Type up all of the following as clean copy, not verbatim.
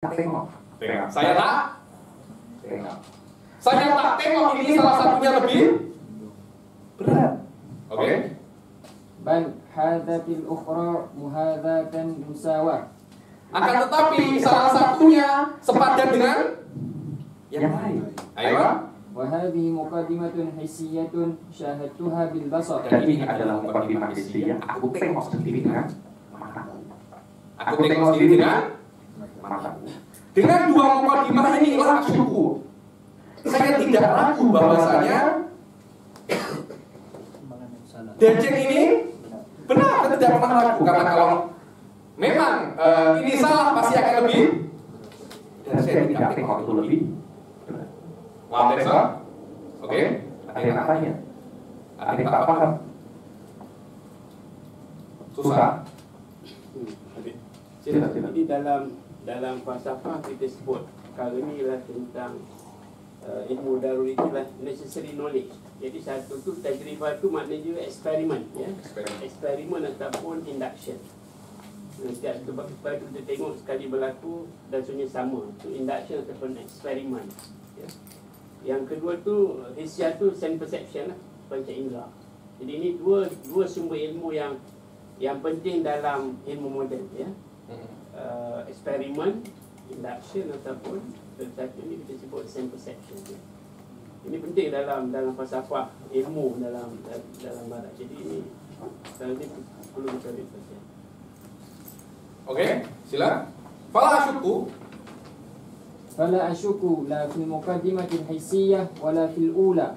tengok. Saya tak Tengok. Saya tak tengok ini salah satunya lebih Berat. Oke. Bal hadatil ukhra muhadatan musawah. Akan tetapi salah satunya sepadan dengan Yang lain. Ayo. Wa hadhihi muqaddimatun hissiyatun syahadtuha bil basar. Dan ini adalah mukadimah hissiyah. Aku tengok sendiri dengan mataku. Aku tengok sendiri dengan Mataku. Dengan dua mukadimah ini lah syukur. Saya tidak ragu bahwasanya Dejeng ini benar, saya tidak pernah ragu karena kalau memang ini salah pasti akan lebih. Dan saya tidak tengok itu lebih. Wah, oke. Ada yang nak tanya? Ada yang tak paham? Susah. Jadi dalam falsafah kita sebut perkara ni ialah tentang ilmu daruri itulah necessary knowledge. Jadi satu tu tajribah tu maknanya juga eksperimen, ya. Eksperimen ataupun induction. Setiap sebab kita tengok sekali berlaku dan sebenarnya sama. Tu induction ataupun eksperimen. Ya. Yang kedua tu hissiyah tu sense perception lah, panca indera. Jadi ini dua sumber ilmu yang penting dalam ilmu moden, ya. Eksperimen, induction ataupun satu ini kita sebut sense perception. Ya. Ini penting dalam falsafah ilmu dalam barat. Jadi ini perlu kita lihat. Oke, silakan. Fala asyuku. Fala asyuku la fil muqaddimatil hissiyah wala fil ula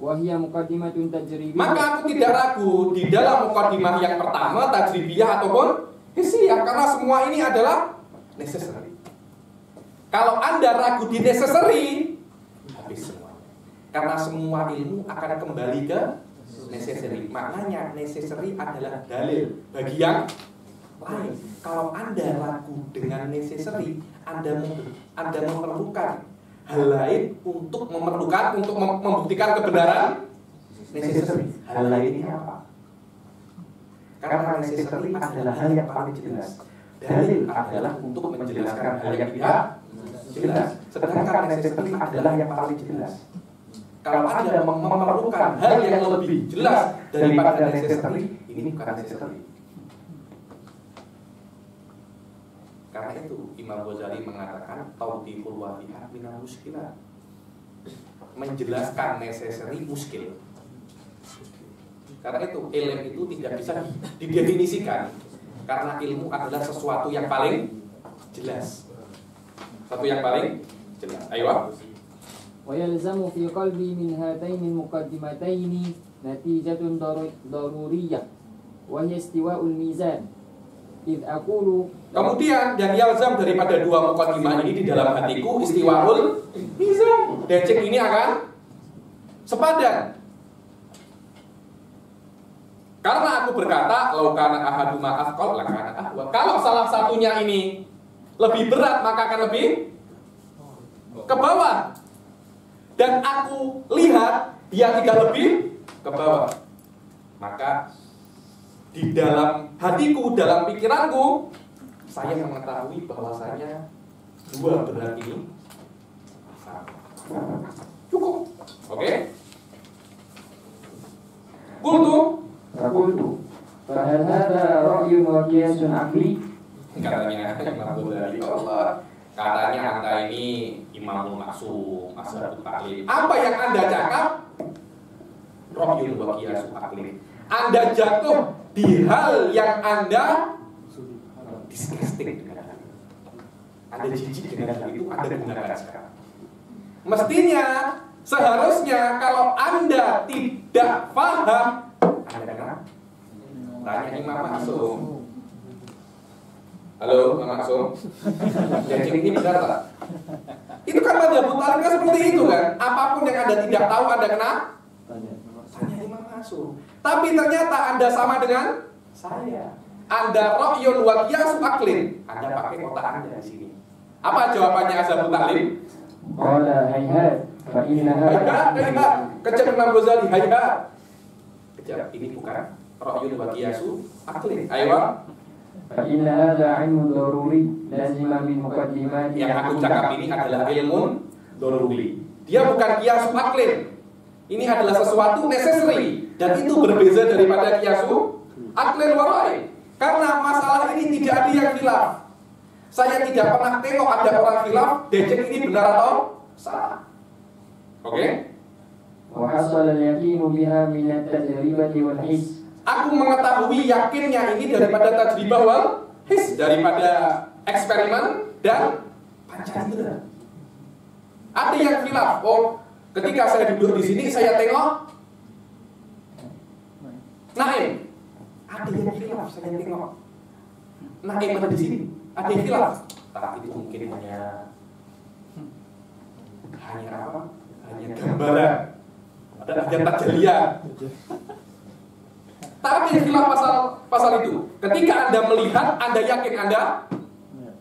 wa hiya muqaddimatun tajribiyah. Maka aku tidak ragu di dalam mukadimah yang pertama tajribiyah ataupun hissiyah karena semua ini adalah necessary. Kalau Anda ragu di necessary, habis semua. Karena semua ilmu akan kembali ke necessary. Maknanya necessary adalah dalil bagi yang lain. Kalau Anda ragu dengan necessary, Anda memerlukan hal lain untuk membuktikan kebenaran necessary. Hal lainnya apa? Karena necessary adalah hal yang paling jelas. Dalil adalah untuk menjelaskan hal yang tidak jelas. Sedangkan necessary adalah yang paling jelas. Kalau Anda memerlukan hal yang lebih jelas daripada necessary, ini bukan necessary. Karena itu Imam Ghazali mengatakan tawdihul wadihat minal muskilah. Menjelaskan necessary muskil. Karena itu ilmu itu tidak bisa didefinisikan. Karena ilmu adalah sesuatu yang paling jelas. Satu yang paling jelas. Ayo. Wa yalzamu fi qalbi min hataini muqaddimataini natijatun daruriyah wa hiya istiwa'ul mizan. Id aqulu. Kemudian yang yalzam daripada dua muqaddimah ini di dalam hatiku istiwa'ul mizan. Dejek ini akan sepadan. Karena aku berkata, laukana ahaduma afqal lakana ahwa. Kalau salah satunya ini lebih berat, maka akan lebih ke bawah. Dan aku lihat dia tidak lebih ke bawah. Maka di dalam hatiku, dalam pikiranku, saya mengetahui bahwasanya dua berat ini sama. Cukup. Oke? Qultu fahal hadha ra'yun wa qiyasun aqli? Katanya Imam Ghazali, Allah, katanya Anda ini imamul maksum, mazhabut taklid. Apa yang Anda cakap? Ra'yun wa qiyasun aqli. Anda jatuh di hal yang Anda disgusting dengan hal itu. Anda jijik dengan hal itu, Anda gunakan sekarang. Mestinya, seharusnya kalau Anda tidak paham, Anda kenapa? Tanya Imam Maksum. Halo, Imam Maksum. Jadi ini benar tak? Itu kan mazhabut taklid kan seperti itu kan? Apapun yang Anda tidak tahu, Anda kena tanya Imam Maksum. Tapi ternyata Anda sama dengan saya. Anda ra'yun wa qiyasun aqlin. Anda pakai otak Anda di sini. Apa jawabannya mazhabut taklid? Qala hayhat fa innaha Hayhat. Kecap Imam Ghazali, hayhat. Kejap, ini bukan ra'yun wa qiyasun aqlin. Ayo. فإن هذا علم ضروري لازم من مقدمات Yang aku cakap ini adalah ilmu doruri. Dia bukan kiasu aklin. Ini adalah sesuatu necessary dan itu berbeza daripada kiasu aklin warai. Karena masalah ini tidak ada yang khilaf. Saya tidak pernah tengok ada orang khilaf decek ini benar atau salah. Oke? وحصل اليقين بها من التجربة والحس. Aku mengetahui yakinnya ini daripada tajribah wal his, daripada eksperimen dan panca indera. Ada yang khilaf. Oh, ketika saya duduk di sini saya tengok Naim. Ada yang khilaf, saya tengok Naim ada di sini. Ada yang khilaf. Tapi itu mungkin hanya apa? Hanya gambaran. Ada tajaliyah. Tapi khilaf pasal itu. Ketika Anda melihat, Anda yakin Anda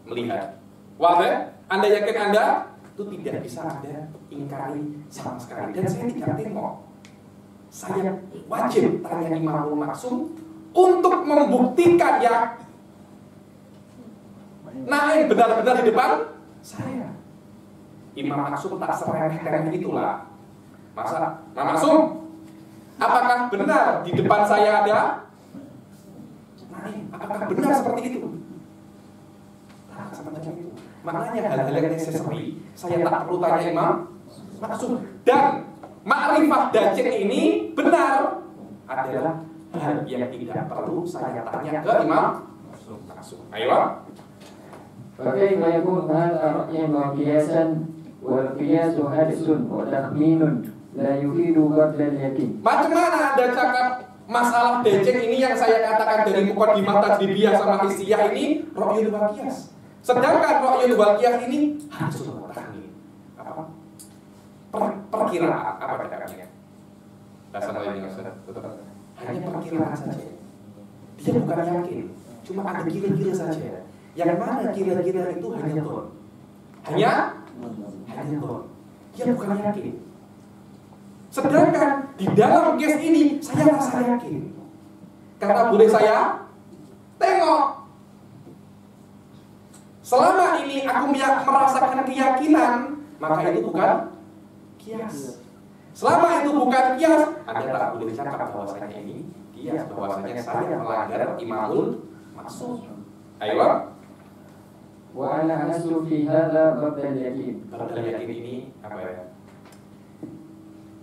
melihat. Wadah? Anda yakin Anda itu tidak bisa Anda ingkari sama sekali. Dan saya tidak tengok. Saya wajib tanya Imamul Maksum untuk membuktikan ya Naim benar-benar di depan saya. Imam Maksum tak seremeh-remeh itulah. Masa Imam Maksum, apakah benar di depan saya ada Naim? Apakah benar seperti itu? Tak semacam itu. Maknanya hal-hal yang necessary saya tak perlu tanya Imam Maksum. Dan ma'rifah dajjal ini benar adalah hal yang tidak perlu saya tanya ke Imam Maksum. Ayo. فكيف يكون هذا رأيا وقياسا والقياس حدس وتخمين لا يفيد قبل اليقين. Macam mana Anda cakap masalah dajjal ini yang saya katakan dari mukadimah tajribiyah sama hissiyah ini ra'yul wal qiyas. Sedangkan ra'yul wal qiyas ini hadsun wa takhmin. Apa? Perkiraan apa cakapnya? Bahasa lainnya Ustaz. Hanya perkiraan saja. Dia bukan yakin, cuma ada kira-kira saja. Yang mana kira-kira itu hanya dhon. Hanya dhon. Dia bukan yakin. Sedangkan di dalam case ini saya rasa yakin. Karena boleh saya tengok. Selama ini aku merasakan keyakinan, maka itu bukan kias. Selama itu bukan kias, Anda tak boleh cakap bahwasanya ini kias, bahwasanya saya melanggar Imamul Maksum. Ayo. Wa ana anasu fi hadza babdal yakin. Babdal yakin ini apa ya?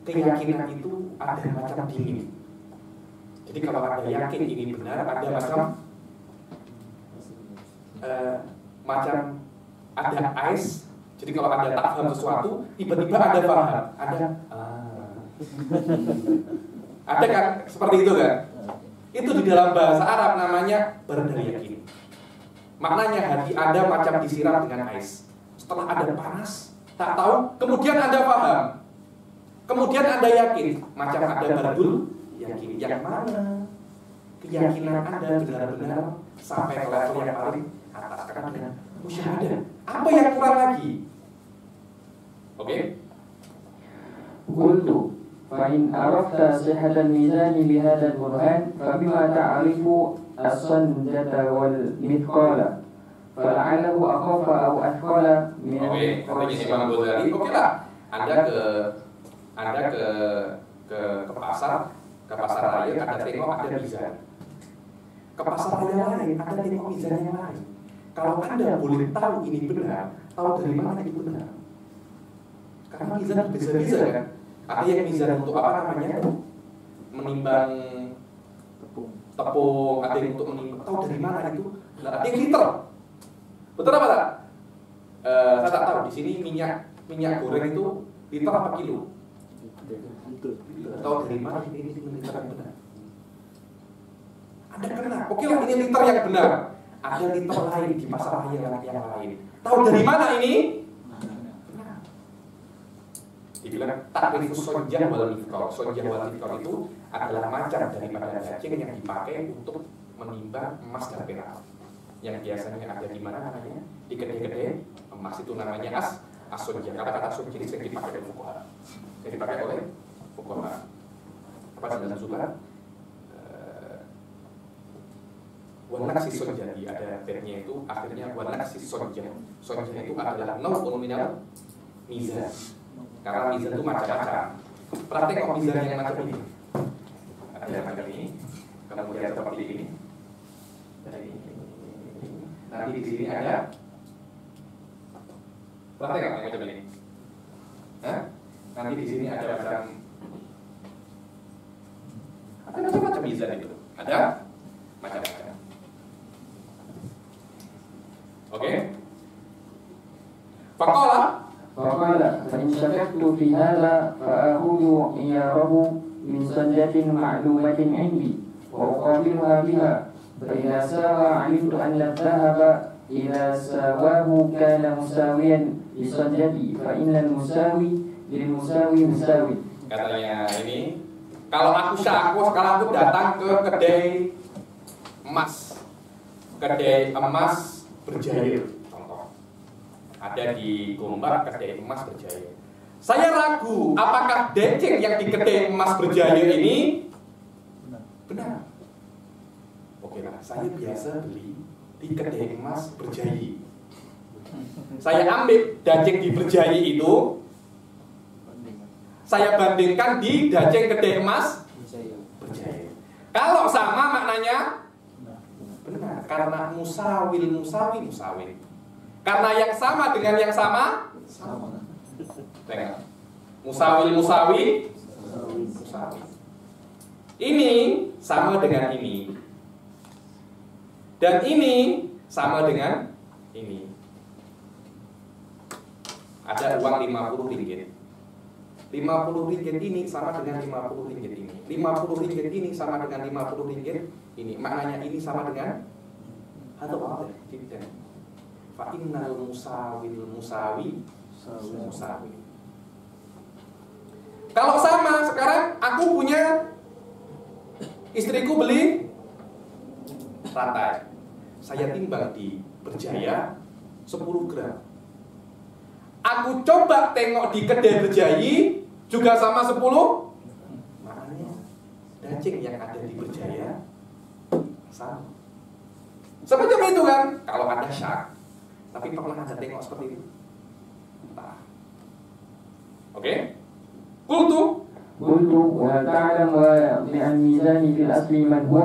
Keyakinan itu ada macam dingin. Jadi kalau Anda yakin ini benar, ada macam ada ice. Jadi kalau Anda tak paham sesuatu, tiba-tiba Anda paham. Ada kan seperti itu kan? Itu di dalam bahasa Arab namanya bardal yakin. Maknanya hati Anda macam disiram dengan ais. Setelah Anda panas, tak tahu, kemudian Anda paham. Kemudian Anda yakin, macam ada bardul yakin. Yang mana keyakinan Anda benar-benar sampai ke level yang paling atas. Karena dengan musyahadah. Apa yang kurang lagi? Oke? Qultu fa in arafta sihhatal mizan bihadzal burhan fa bima ta'rifu as-sanjata wal mithqala fal'alahu akhafa aw athqala min katanya Imam Ghazali. Oke lah, Anda ke pasar raya, Anda tengok ada mizan. Ke pasar raya lain, Anda tengok mizan yang lain. Kalau Anda boleh tahu ini benar, tahu dari mana itu benar. Karena mizan bisa-bisa kan. Ada yang mizan untuk apa namanya? Menimbang tepung, ada yang untuk menimbang. Tahu dari mana itu? Ada yang liter. Betul apa tak? Saya tak tahu. Di sini minyak goreng itu liter apa kilo? Tahu dari mana ini liter yang benar? Ada kena. Oke lah, ini liter yang benar. Ada liter lain di pasar raya yang lain. Tahu dari mana ini? Dibilang takrifus sonjah wal mithqal. Sonjah wal mithqal itu adalah macam daripada cacing yang dipakai untuk menimbang emas dan perak. Yang biasanya ada di mana namanya? Di kedai-kedai emas itu namanya as-sonjah. Kata-kata sonjah ini sering dipakai oleh fuqaha. Yang dipakai oleh fuqaha. Apa dalam surat? Wanak si sonja, ada vernya itu akhirnya wanak si sonja. Sonja itu adalah nau'un minal mizan. Karena mizan itu macam-macam. Pernah tengok mizan yang macam ini? Ada macam ini, kemudian seperti ini. Nanti di sini ada. Pernah tengok yang macam ini? Hah? Nanti di sini ada macam mizan itu. Ada macam-macam. Oke. Faqala فإن شككت في هذا فأخذ إياره من صنجة معلومة عندي وأقابلها بها فإذا ساوى علمت أن الذهب إذا ساواه كان مساويا لصنجتي فإن المساوي للمساوي مساوي. Katanya ini, kalau aku sekarang aku datang ke kedai emas, berjaya, contoh, ada di Gombak kedai emas berjaya. Saya ragu apakah deceng yang di kedai emas berjaya ini benar. Oke lah, saya biasa beli di kedai emas berjaya. Saya ambil daceng di berjaya itu, saya bandingkan di daceng kedai emas berjaya. Kalau sama maknanya benar, karena musawil. Karena yang sama dengan yang sama. Tengok. Musawi. Ini sama dengan ini. Dan ini sama dengan ini. Ada uang 50 ringgit. 50 ringgit ini sama dengan 50 ringgit ini. 50 ringgit ini sama dengan 50 ringgit ini. Maknanya ini sama dengan atau apa? Fa innal musawi. Kalau sama, sekarang aku punya, istriku beli rantai. Saya timbang di berjaya 10 gram. Aku coba tengok di kedai berjaya juga sama 10. Maknanya daceng yang ada di berjaya sama. Seperti itu kan? Kalau ada syak. Tapi pernah Anda tengok seperti itu? Nah. Oke? Qultu وهل تعلم واضع الميزان في الأصل من هو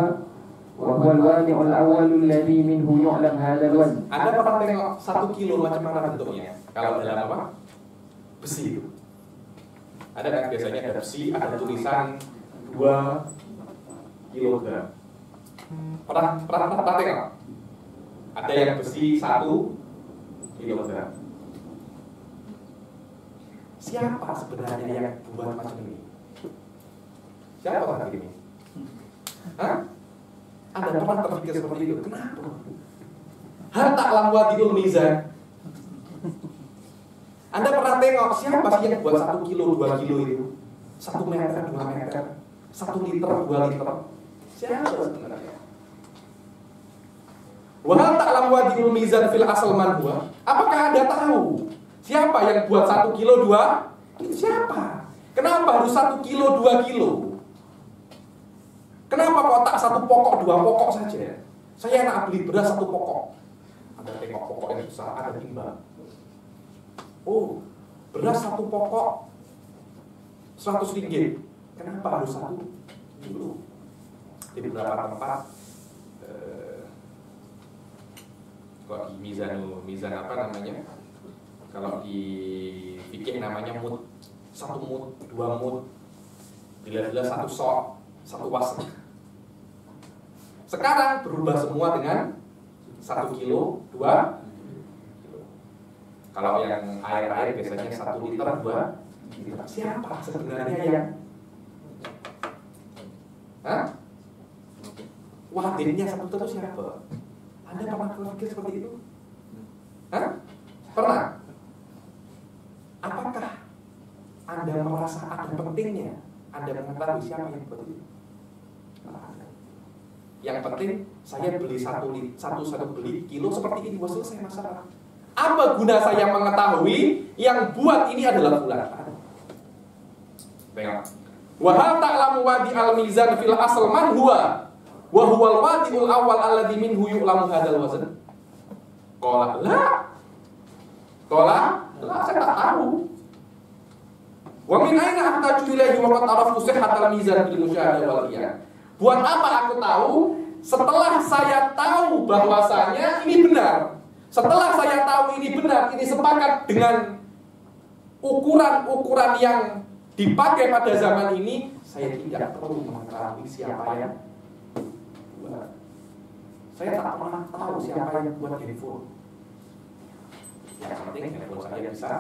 وهو الواضع الأول الذي منه يعلم هذا الوزن. Anda pernah tengok 1 kilo macam mana bentuknya? Kalau dalam apa? Besi itu. Ada kan biasanya ada besi, ada tulisan 2 kilogram. Pernah tengok? Ada yang besi 1 kilogram. Siapa sebenarnya yang buat macam ini? Siapa orang ini? Hah? Anda pernah terpikir seperti itu? Kenapa? Hal ta'lam wadiul mizan. Anda pernah tengok siapa sih yang buat 1 kilo, 2 kilo itu? 1 meter, 2 meter, 1 liter, 2 liter. Siapa sebenarnya? Wahal ta'lam wadiul mizan fil asal man huwa. Apakah Anda tahu siapa yang buat 1 kilo, 2? Itu siapa? Kenapa harus 1 kilo, 2 kilo? Kenapa kok tak 1 pokok, 2 pokok saja? Saya nak beli beras 1 pokok. Anda tengok pokok yang besar, ada timbang. Oh, beras 1 pokok 100 ringgit. Kenapa harus 1 kilo? Di beberapa tempat kok di mizan apa namanya? Kalau di fikih namanya mud. 1 mud, 2 mud. Bila-bila 1 sok, 1 wasak. Sekarang berubah semua dengan 1 kilo, 2 kilo. Kalau yang air biasanya 1 liter, 2 liter. Siapa sebenarnya yang? Hah? Wadinnya 1 liter itu siapa? Anda pernah berpikir seperti itu? Hah? Pernah? Apakah Anda merasa ada pentingnya Anda mengetahui siapa yang buat itu? Yang penting saya beli satu beli kilo seperti ini, selesai masalah. Apa guna saya mengetahui yang buat ini adalah fulan? Tengok. Wa hal ta'lamu wadi al-mizan fil asl man huwa wa huwal wadi'ul awwal alladhi minhu yu'lamu hadzal wazn? Qala la. Saya tak tahu. Wa min aina ahtaju ilaihi wa qad araftu sihhatal mizan bil musyahadah wal qiyas. Buat apa aku tahu setelah saya tahu bahwasanya ini benar? Setelah saya tahu ini benar, ini sepakat dengan ukuran-ukuran yang dipakai pada zaman ini, saya tidak perlu mengetahui siapa yang buat. Saya tak pernah tahu siapa yang buat handphone. Yang penting handphone saya bisa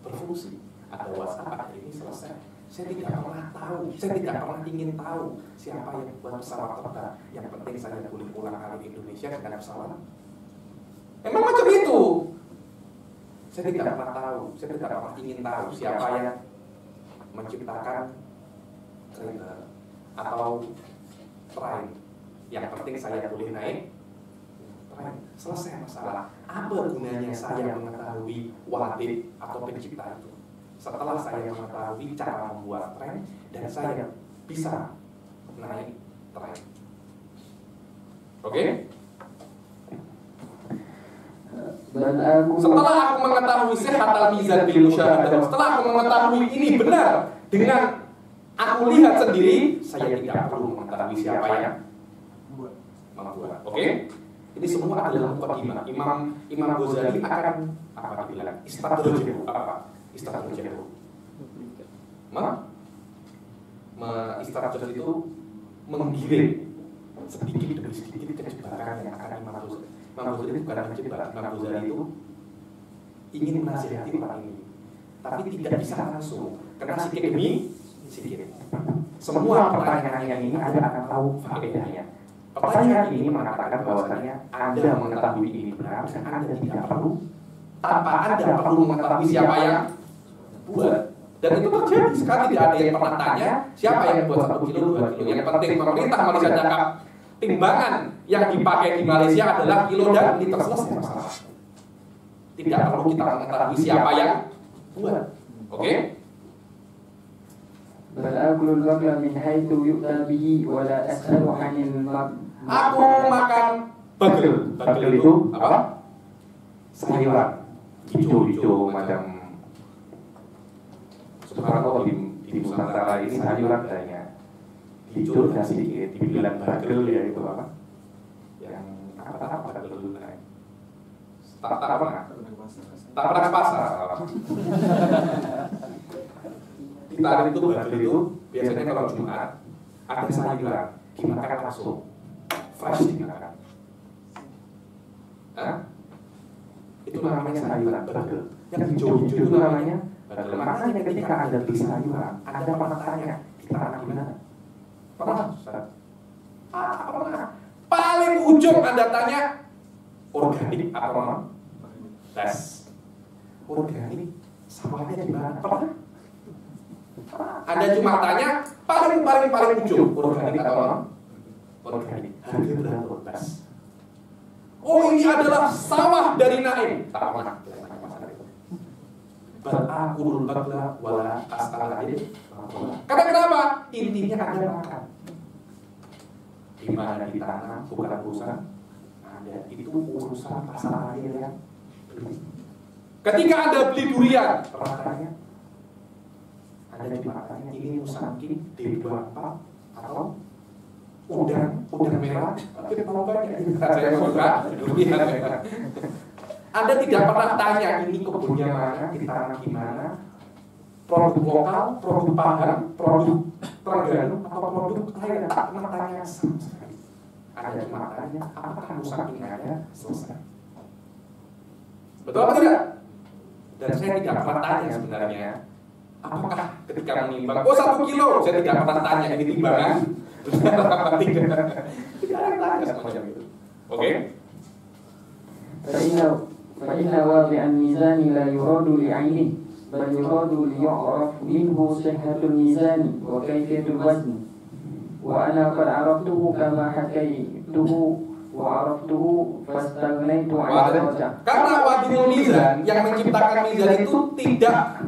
berfungsi. Ada WhatsApp, ada ini selesai. Saya tidak pernah tahu, saya tidak pernah ingin tahu siapa yang buat pesawat terbang. Yang penting saya boleh pulang ke Indonesia dengan pesawat. Memang macam itu. Saya tidak pernah tahu, saya tidak pernah ingin tahu siapa yang menciptakan kereta atau train. Yang penting saya boleh naik train. Selesai masalah. Apa gunanya saya mengetahui wadid atau pencipta itu? Setelah saya mengetahui cara membuat train dan saya bisa naik train. Oke? Setelah aku mengetahui sihhatal mizan bil musyahadah, setelah aku mengetahui ini benar dengan aku lihat sendiri, saya tidak perlu mengetahui siapa yang membuat. Oke? Ini semua adalah muqaddimah. Imam Ghazali akan apa bilang? Istadrajahu apa? Istadrajahu. Istadraj itu menggiring sedikit demi sedikit kejebakan yang akan Imam Ghazali. Imam Ghazali bukan menjebak. Imam Ghazali itu ingin menasihati orang ini, tapi tidak bisa langsung karena sikit demi sikit. Semua pertanyaan yang ini Anda akan tahu faedahnya. Pertanyaan ini mengatakan bahwasanya Anda mengetahui ini benar dan Anda tidak perlu, tanpa Anda perlu mengetahui siapa yang buat. Dan itu terjadi sekali, tidak ada yang pernah tanya siapa yang buat 1 kilo, 2 kilo. Yang penting pemerintah Malaysia cakap timbangan yang dipakai di Malaysia adalah kilo dan liter, selesai masalah. Tidak perlu kita mengetahui siapa yang buat. Oke? Bal'akulul bagla min haitsu yu'ta bihi wa la as'alu 'anil Aku makan bagel. Bagel itu apa? Sayuran hijau-hijau macam subhanallah di Nusantara ini sayuran banyak. Hijau dan sedikit dibilang bagel ya itu apa? Yang apa bagel dulu kan? Tak pernah ke pasar. Kita itu bagel itu biasanya kalau Jumat ada sayuran dimakan langsung, fresh dimakan. Itu namanya sayuran bagel. Yang hijau-hijau itu namanya bagel. Makanya ketika Anda beli sayuran, Anda pernah tanya ditanam di mana? Pernah? Pernah. Paling ujung Anda tanya organik apa? Tes. Organik sawahnya di mana? Pernah? Anda cuma tanya paling ujung organik atau organik. Harga berapa? Tes. Oh, ini adalah sawah dari Naim. Tak pernah. Bal'akulul bagla wala as'alahil. Karena kenapa? Intinya Anda makan. Di mana ditanam bukan urusan Anda, itu urusan pasar akhir yang beli. Ketika Anda beli durian, rasanya Anda cuma tanya ini musangking D24 atau udang merah, tapi mau banyak. Saya suka durian. Anda tidak pernah tanya ini kebunnya mana, ditanam di mana, produk lokal, produk Pahang, produk Terengganu, atau produk lain. Tak pernah tanya sama sekali. Anda cuma tanya apakah musangking ada, selesai. Betul apa tidak? Dan saya tidak pernah tanya sebenarnya apakah ketika menimbang, oh 1 kilo, saya tidak pernah tanya ini timbangan. Tidak ada yang tanya semacam itu. Oke? فإن واضع الميزان لا يراد لعينه بل يراد ليعرف منه صحة الميزان وكيفية الوزن وأنا قد عرفته كما حكيته وعرفته فاستغنيت عن الرجع. Karena wadil mizan yang menciptakan mizan itu tidak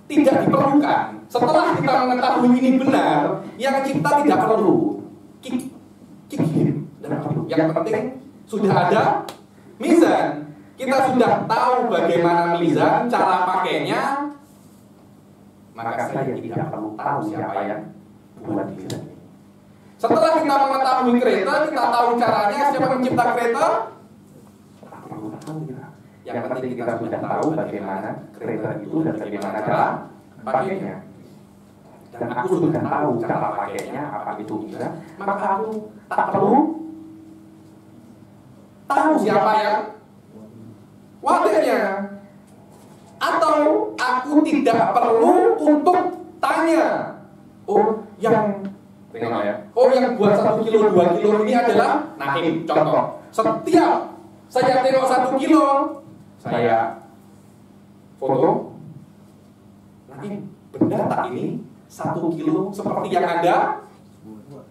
diperlukan. Setelah kita mengetahui ini benar, yang kita tidak perlu kick dan perlu. Yang penting sudah ada mizan. Kita sudah tahu bagaimana mizan, cara pakainya, maka saya tidak perlu tahu siapa yang buat mizan ini. Setelah kita mengetahui kereta, kita tahu caranya, siapa mencipta kereta, tak perlu tahu ya. Yang penting kita sudah tahu bagaimana kereta itu dan bagaimana cara pakainya. Dan aku sudah tahu cara pakainya, apa itu mizan, maka aku tak perlu tahu siapa yang wadahnya. Atau aku tidak perlu untuk tanya, oh yang tengok ya, oh yang buat 1 kilo 2 kilo ini adalah Naim, contoh. Setiap saya tengok 1 kilo, saya foto Naim, benar tak ini 1 kilo seperti yang Anda?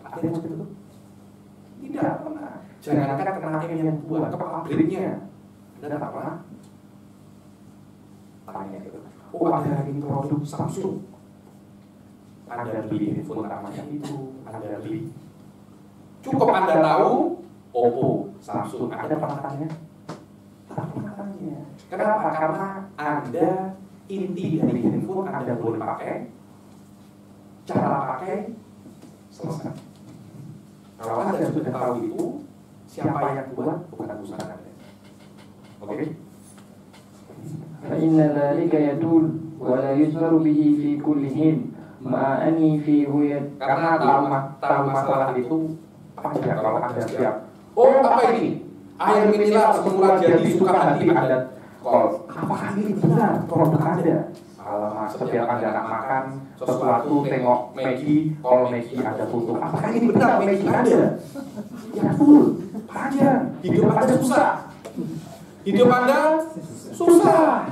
Ada yang seperti itu? Tidak pernah. Jangankan ke Naim yang buat, ke pabriknya, Anda tak pernah tanya gitu. Oh ada ini produk Samsung, Anda beli handphone namanya itu, Anda beli. Cukup Anda tahu Oppo, Samsung, Anda pernah tanya? Tak pernah tanya. Kenapa? Karena Anda inti dari handphone Anda boleh pakai, cara pakai selesai. Kalau Anda sudah tahu itu, siapa yang buat bukan urusan Anda. Oke? فإن ذلك يدل ولا يجبر به في كل حين مع أني في هوية. Karena tahu masalah itu pajak kalau Anda siap. Oh apa ini? Air mineral semula jadi suka hati Anda. Kalau apakah ini benar produk Anda? Kalau setiap Anda nak makan sesuatu tengok Maggi, kalau Maggi ada foto. Apakah ini benar Maggi Anda? Ya betul. Panjang. Hidup Anda susah. Hidup Anda susah.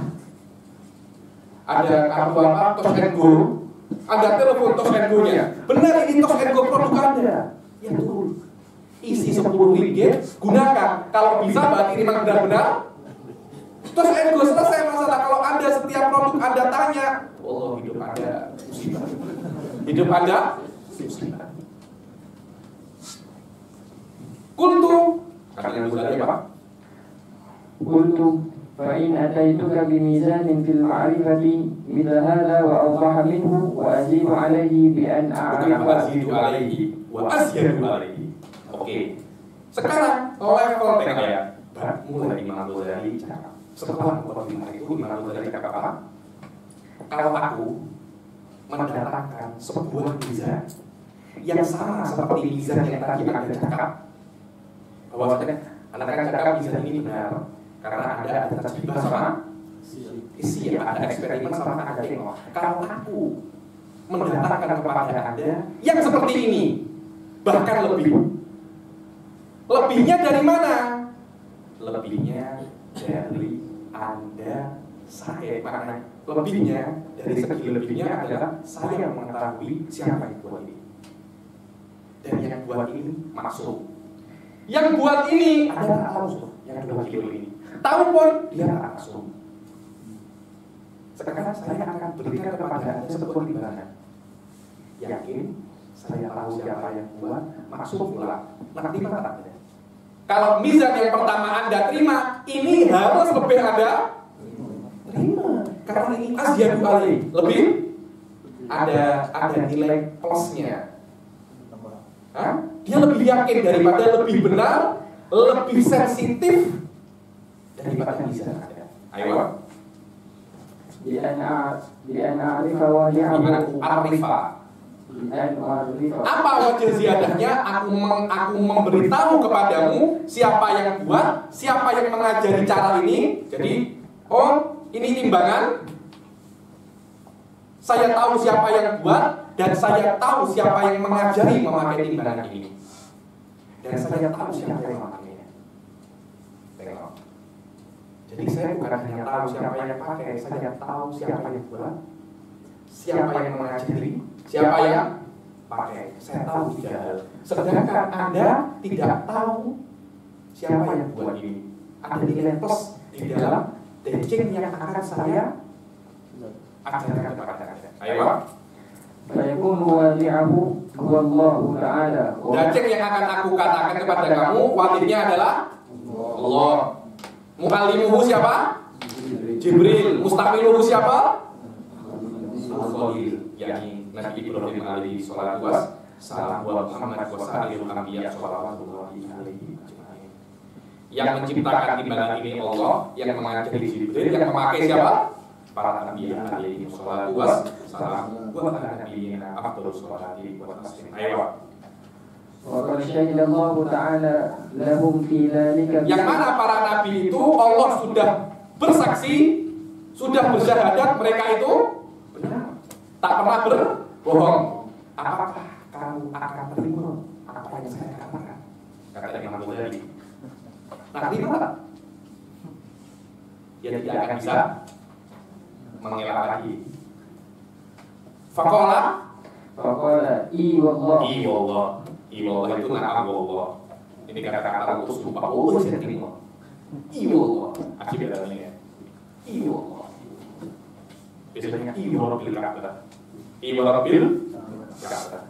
Ada kartu apa? Tos and Go. Ada telepon Tos and Go-nya. Benar ini Tos and Go produk Anda. Ya betul. Isi 10 ringgit, gunakan. Kalau bisa berarti ini memang benar-benar Tos and Go. Selesai masalah. Kalau Anda setiap produk Anda tanya, oh hidup Anda musibah. Hidup Anda musibah. Kuntu. Kalian tadi apa? قلت فإن أتيتك بميزان في المعرفة مثل هذا وأوضح منه وأزيد عليه بأن أعرف. Oke. Sekarang level tengok ya. Mulai Imam Ghazali cakap. Setelah mukadimah itu Imam Ghazali cakap apa? Kalau aku mendatangkan sebuah mizan yang sama seperti mizan yang tadi Anda cakap, bahwa Anda kan cakap mizan ini benar. Karena ada tajribah sama isi ya, ada eksperimen sama ada tengok. Kalau aku mendatangkan kepada Anda yang seperti ini, bahkan lebihnya dari mana? Lebihnya dari Anda, saya. Makna lebihnya dari segi lebihnya adalah saya mengetahui siapa yang buat ini. Dan yang buat ini masuk. Yang buat ini adalah tahu yang 2 kilo ini. Tahu pun dia akan masuk. Sekarang saya akan berikan kepada Anda sebuah timbangan. Yakin saya tahu siapa yang buat, masuk pula. Nanti mana? Kalau mizan yang pertama Anda terima, ini harus lebih Anda terima. Karena ini asyhadu alaihi, lebih ada nilai plusnya. Hah? Dia lebih yakin daripada lebih benar, lebih sensitif daripada mizan Anda. Ayo. بأن أعرف واجعه. Apa wajah ziyadahnya? Aku memberitahu kepadamu siapa yang buat, siapa yang mengajari cara ini. Jadi, oh ini timbangan. Saya tahu siapa yang buat dan saya tahu siapa yang mengajari memakai timbangan ini. Dan saya tahu siapa yang memakainya. Tengok. Jadi saya bukan hanya tahu siapa yang pakai, saya tahu siapa yang buat, siapa yang mengajari, siapa yang pakai. Saya tahu 3 hal. Sedangkan Anda tidak tahu siapa yang buat ini. Ada nilai plus di dalam teaching yang akan saya ajarkan kepada Anda. Ayo. فيكون واضعه هو الله تعالى Dajjal yang akan aku katakan kepada kamu, wadihnya adalah Allah. Muallimuhu siapa? Jibril. Mustamiluhu siapa? Al-Khalil, yakni Nabi Ibrahim alaihi salatu wassalam wa Muhammad wa sallallahu anbiya sallallahu alaihi ajmain. Yang menciptakan timbangan ini Allah, yang mengajari Jibril, yang memakai siapa? Para nabi alaihi salatu wassalam wa nabiyina afdhalus salati wa taslim. Ayo. وقد شهد الله تعالى لهم في ذلك Yang mana para nabi itu Allah sudah bersaksi, sudah bersyahadat mereka itu benar, tak pernah berbohong. Apakah kamu akan terima apa yang saya katakan? Kata Imam Ghazali. Nah, terima tak? Ya tidak akan bisa mengelak lagi. Faqala I wallah Iwallah itu na'am wallah. Ini kata-kata untuk sumpah Allah saya terima. Iwallah. Akhirnya dalamnya Iwallah. Biasanya Iwarabil Ka'bah. Iwarabil Ka'bah.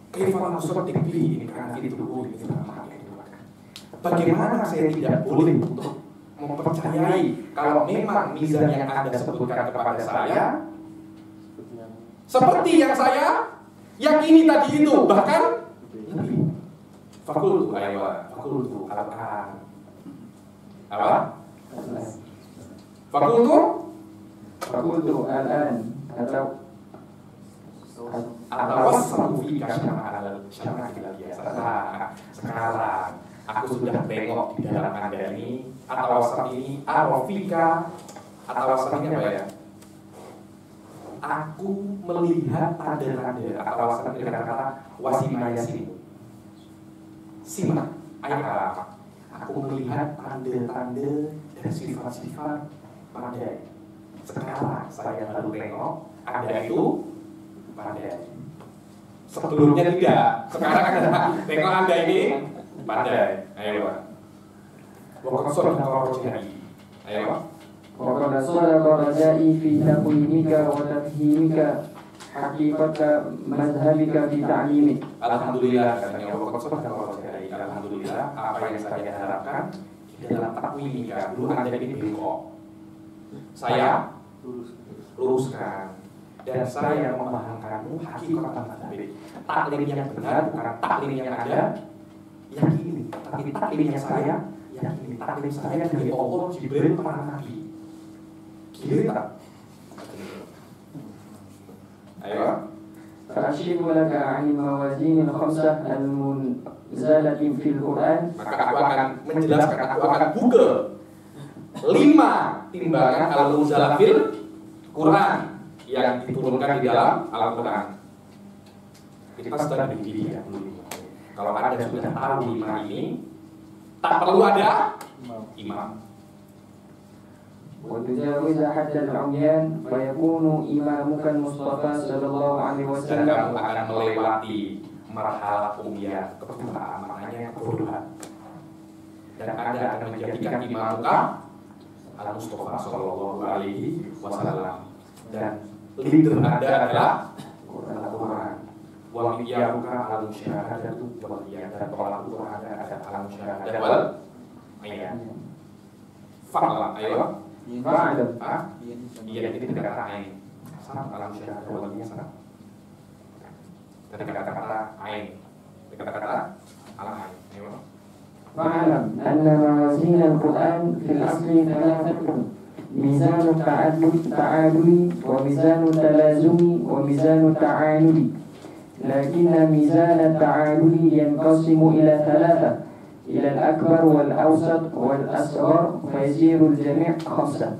Kaifa nusaddiq bihi in kana fi dhuhuri mithla ma yaqulun. Bagaimana saya tidak boleh untuk mempercayai kalau memang mizan yang Anda sebutkan kepada saya seperti yang saya yakini tadi itu, bahkan lebih. Fakultu aywa, fakultu al-an. Apa? Fakultu al-an atau wassalu fika syama biasa. Sekarang aku sudah tengok di dalam Anda ini atau wasal ini arafika atau wasal ini apa ya? Aku melihat tanda-tanda atau wasal ini kata-kata wasimayasin. Sima, ayat apa? Aku melihat tanda-tanda dan sifat-sifat pandai. Sekarang saya baru tengok Anda itu pandai. Sebelumnya tidak. Sekarang Anda tengok Anda ini pandai. Ayo. Waqad sadaqa rajai. Ayo. وقد صدق رجائي في تقويمك وتفهيمك حقيقة مذهبك في تعليمك. Alhamdulillah katanya waqad sadaqa rajai. Alhamdulillah apa yang saya harapkan di dalam takwimika. Dulu Anda ini bengkok. Saya luruskan dan saya memahamkanmu hakikat mazhab. Taklim yang benar bukan taklim yang Anda yakini, tapi taklim yang saya yakini. Taklim saya dari Allah, Jibril, para nabi. Kita. Ayo. فأشهد لك عن الموازين الخمسة المنزلة في القرآن. Maka aku akan menjelaskan, aku akan buka 5 timbangan al-munzalah fil Quran yang diturunkan di dalam Al-Quran. Kita sudah begini ya dulu. Kalau Anda sudah tahu 5 ini, tak perlu ada imam. وتجاوز حد العميان فيكون إمامك المصطفى صلى الله عليه Dan وسلم. kamu akan melewati marhalah umyah, kebutaan, maknanya kebodohan. Dan Anda akan menjadikan imamuka al-Mustafa sallallahu alaihi wasallam. Dan leader Anda adalah Al-Quran. Wa miyaruka al-musyahadatu wal iyad. Dan tolak ukur Anda adalah al-musyahadah wal iyad. Fa'lam, ayo. فاعلم. Iya, ini kata ain. Sama al-musyahadah wal iyad sama. Dari kata-kata ain. Kata-kata al-ain. Ayo. فاعلم أن موازين القرآن في الأصل ثلاثة: ميزان التعادل وميزان التلازم وميزان التعاند. لكن ميزان التعادل ينقسم إلى ثلاثة: إلى الأكبر والأوسط والأصغر فيصير الجميع 5.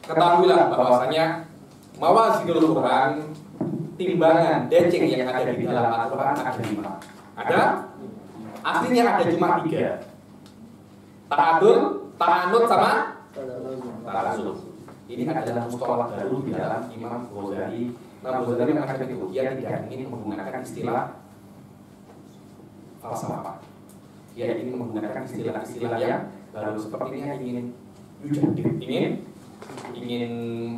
Ketahuilah bahwasanya mawazinul Quran, timbangan deceng yang ada di dalam Al-Quran ada 5. Ada aslinya ada cuma 3. Ta'adul, ta'anud sama talazum. Ini adalah mustalah baru di dalam Imam Ghazali. Imam Ghazali mengatakan itu dia tidak ingin menggunakan istilah falsafah. Dia ingin menggunakan istilah-istilah yang baru, sepertinya ingin yujadid, ingin ingin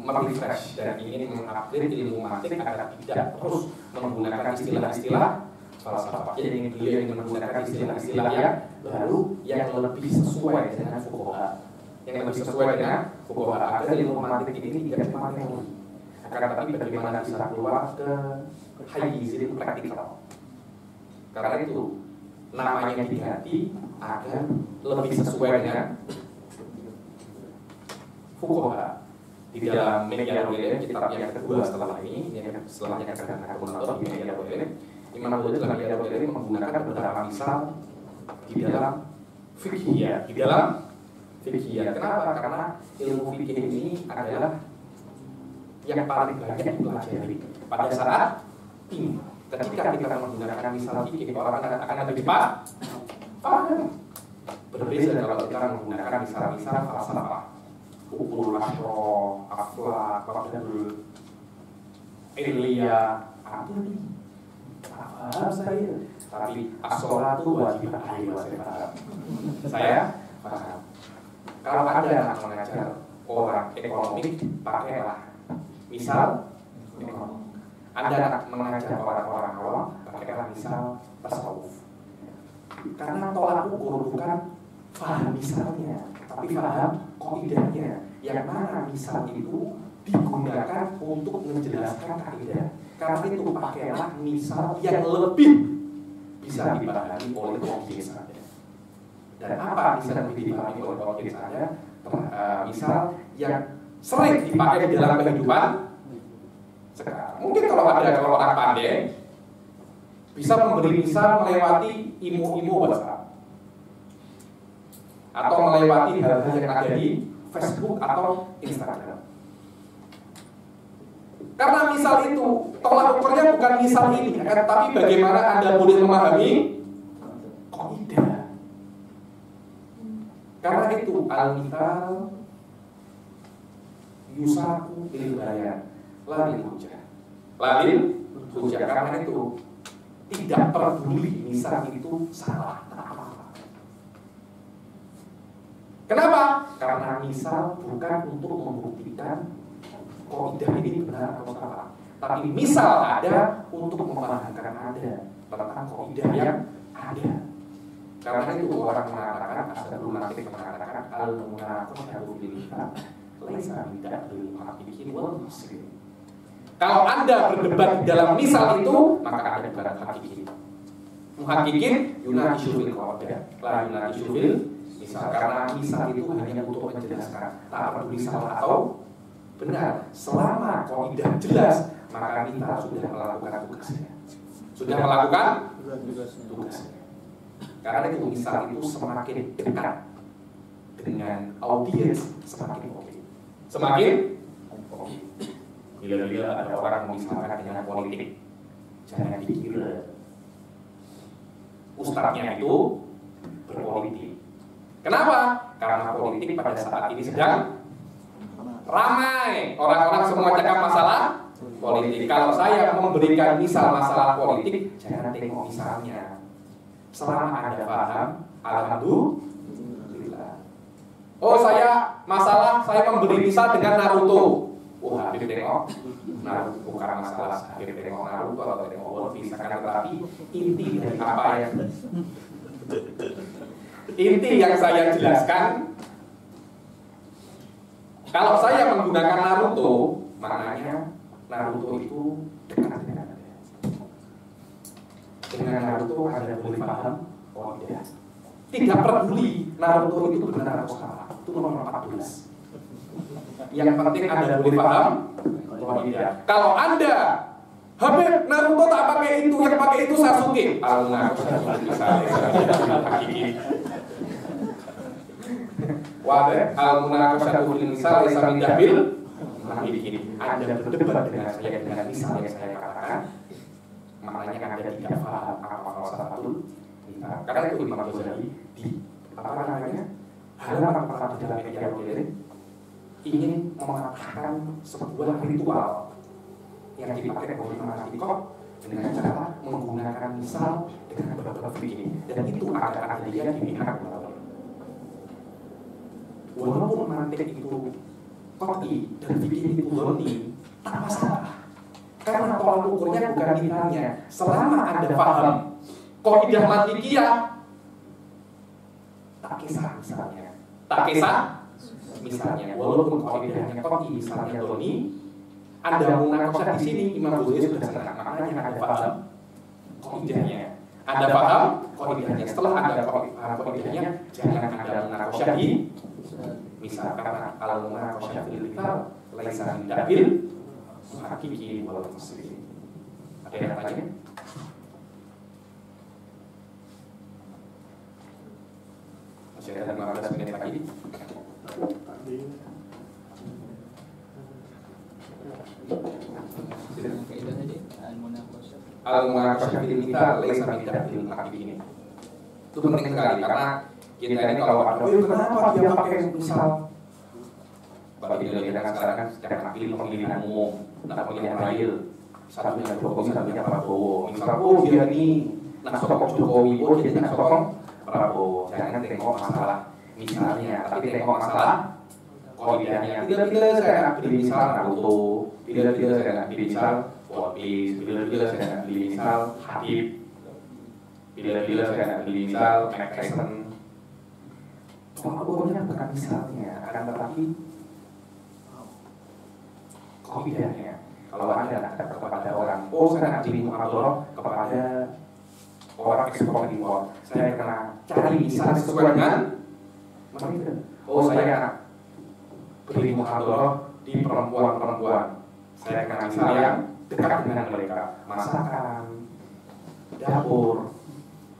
merefresh dan ingin mengupgrade ilmu mantik agar tidak terus menggunakan istilah-istilah falsafah. Jadi beliau ingin menggunakan istilah-istilah yang baru yang lebih sesuai dengan fuqaha, yang lebih sesuai dengan fuqaha agar ilmu mantik ini tidak cuma teori, akan tetapi bagaimana bisa keluar ke hayizil praktikal. Karena itu namanya diganti agar lebih sesuai dengan fuqaha. Di dalam Media Rohele, kitab yang kedua setelah ini, setelahnya Kadang Hakunator di Media Rohele, Imam Ghazali dalam Media Rohele menggunakan beberapa misal di dalam fikih. Kenapa? Karena ilmu fikih ini adalah yang paling banyak dipelajari pada saat ini. Ketika kita menggunakan misal fikih, orang akan lebih paham. Berbeda kalau kita menggunakan misal-misal falsafah. Ukul Ashro, Aflak, Qadar, Ilya, apa saya? Tapi as-sholatu wajib saya paham. Kalau ada anak mengajar orang ekonomi, pakailah misal ekonomi. Anda anak mengajar orang-orang awam, pakailah misal tasawuf. Karena tolak ukur bukan faham misalnya, tapi faham kaidahnya, yang mana misal itu digunakan untuk menjelaskan kaidah. Karena itu pakailah misal yang lebih bisa dipahami oleh objek saja. Dan apa misal lebih dipahami oleh objek saja? Misal yang sering dipakai di dalam kehidupan sekarang. Mungkin kalau ada orang pandai bisa memberi misal melewati imo-imo WhatsApp atau melewati hal-hal yang ada di Facebook atau Instagram. Karena misal itu tolak ukurnya bukan misal ini, tapi bagaimana Anda boleh memahami kaidah. Karena itu al-mithal yusaku bil bayan lalil hujjah. Karena itu tidak peduli misal itu salah. Kenapa? Karena misal bukan untuk membuktikan kaidah ini benar atau salah, tapi misal ada untuk memahamkan Anda tentang kaidah yang ada. Karena itu orang mengatakan, Ashabul Mantiq mengatakan al-munaqashatu bil kitab laisa bid'atul muhaqqiqin wal muslimin. Kalau Anda berdebat di dalam misal itu, maka Anda bukan hakikin. Muhaqqiqin yunaqishu bil qaidah, la yunaqishu bil misal. Karena misal itu hanya untuk menjelaskan, tak peduli salah atau benar. Selama kaidah jelas, maka kita sudah melakukan tugasnya. Karena itu misal itu semakin dekat dengan audiens, semakin oke. Bila ada orang misalkan dengan politik, jangan dikira ustadznya itu berpolitik. Kenapa? Karena politik pada saat ini sedang ramai. Orang-orang semua cakap masalah politik. Kalau saya memberikan misal masalah politik, jangan tengok misalnya. Selama Anda paham, alhamdulillah. Oh, saya memberi misal dengan Naruto. Wah, Habib tengok Naruto, bukan masalah Habib tengok Naruto atau tengok One Piece, tetapi inti dari apa yang saya jelaskan. Kalau saya menggunakan Naruto, maknanya Naruto itu dekat dengan Anda. Dengan Naruto Anda boleh paham, oh tidak. Tidak peduli Naruto itu benar atau salah. Itu nomor 14. Yang penting Anda boleh paham, oh tidak. Kalau Anda Habib Naruto tak pakai itu, yang pakai itu Sasuke. Wadah al-munaqashatu bil misal laisa min dahbil muhaqqiqin. Anda berdebat dengan saya dengan misal yang saya katakan, maknanya Anda tidak paham apa falsafatul kita. Karena itu Imam Ghazali di halaman 4 dalam Media Rohele ingin mengatakan sebuah ritual yang dipakai oleh Manatiqah dengan cara menggunakan misal dengan beberapa fikih, dan itu akan dilihat di pihak. Walaupun mantik itu qat'i dan fikih itu dhonni, tak masalah. Karena tolak ukurnya bukan intinya. Selama Anda paham kaidah Malikiyah, tak kisah misalnya, walaupun kaidahnya qat'i misalnya dhonni, Anda munaqashah di sini Imam Ghazali sudah senang, maknanya Anda paham kaidahnya. Anda paham kaidahnya. Setelah Anda paham kaidahnya, jangan Anda munaqashah di misal, karena kalau munaqashah fil misal laisa min dabil hakiki wal muslim. Ada yang tanya? Masih ada 15 menit lagi. Al-munaqashah fil misal laisa min dabil hakiki ini. Itu penting sekali karena kita ini kalau ada, kenapa dia pakai misal? Bagi dilihat sekarang kan setiap pilih pemilihan umum, pemilihan real, satunya Jokowi, satunya Prabowo. Misal, oh dia ini nak sokong Jokowi, oh dia nak sokong Prabowo. Jangan tengok masalah misalnya, tapi tengok masalah kaidahnya. Bila-bila saya nak pilih misal Naruto, bila-bila saya nak pilih misal One Piece, bila-bila saya nak pilih misal Habib, bila-bila saya nak pilih misal Mike Tyson. Ukurnya bukan misalnya, akan tetapi kaidahnya. Kalau Anda nak kepada orang, oh saya nak pilih muhadharah kepada orang ekspor impor, saya kena cari misal sesuai dengan mereka. Oh saya nak pilih muhadharah di perempuan-perempuan, saya kena misal yang dekat dengan mereka, masakan, dapur,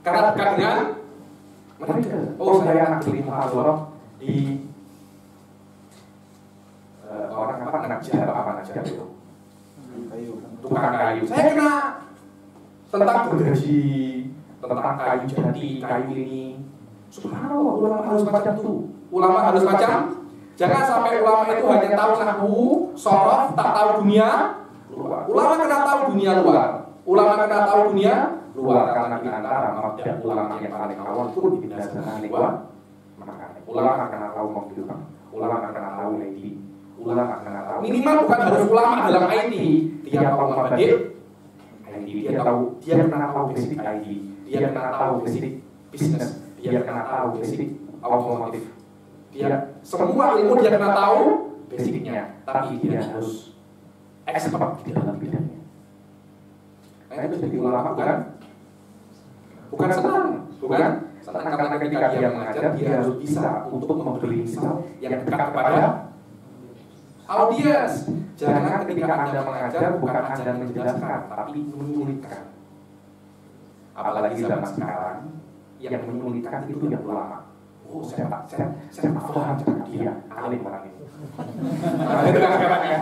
karena dekat dengan mereka. Oh saya nak pilih muhadharah di orang apa najar itu tukang kayu. Saya kena tentang gergaji, tentang kayu jati, kayu ini. Subhanallah, ulama harus macam itu. Ulama harus macam. Jangan sampai ulama itu hanya tahu nahwu, sharaf, tak tahu dunia luar. Ulama kena tahu dunia luar. Ulama kena tahu dunia luar karena di antara mabda ulama yang paling awal itu didasarkan lingkungan. Ulama kena tahu komputer, ulama kena tahu IT. Ulama kena tahu, minimal bukan harus ulama dalam IT, dia tahu mabadi IT, dia kena tahu basic IT, dia kena tahu basic business, dia kena tahu basic otomotif, dia semua ilmu dia kena tahu basicnya, tapi dia harus expert di dalam bidangnya. Nah itu jadi ulama bukan senang karena ketika dia mengajar dia harus bisa untuk memberi misal yang dekat kepada audiens. Jangan ketika Anda mengajar bukan Anda menjelaskan, tapi menyulitkan. Apalagi zaman sekarang yang menyulitkan itu yang ulama. Oh saya tak paham cakap dia, alim orang ini. Itu kan sekarang ya.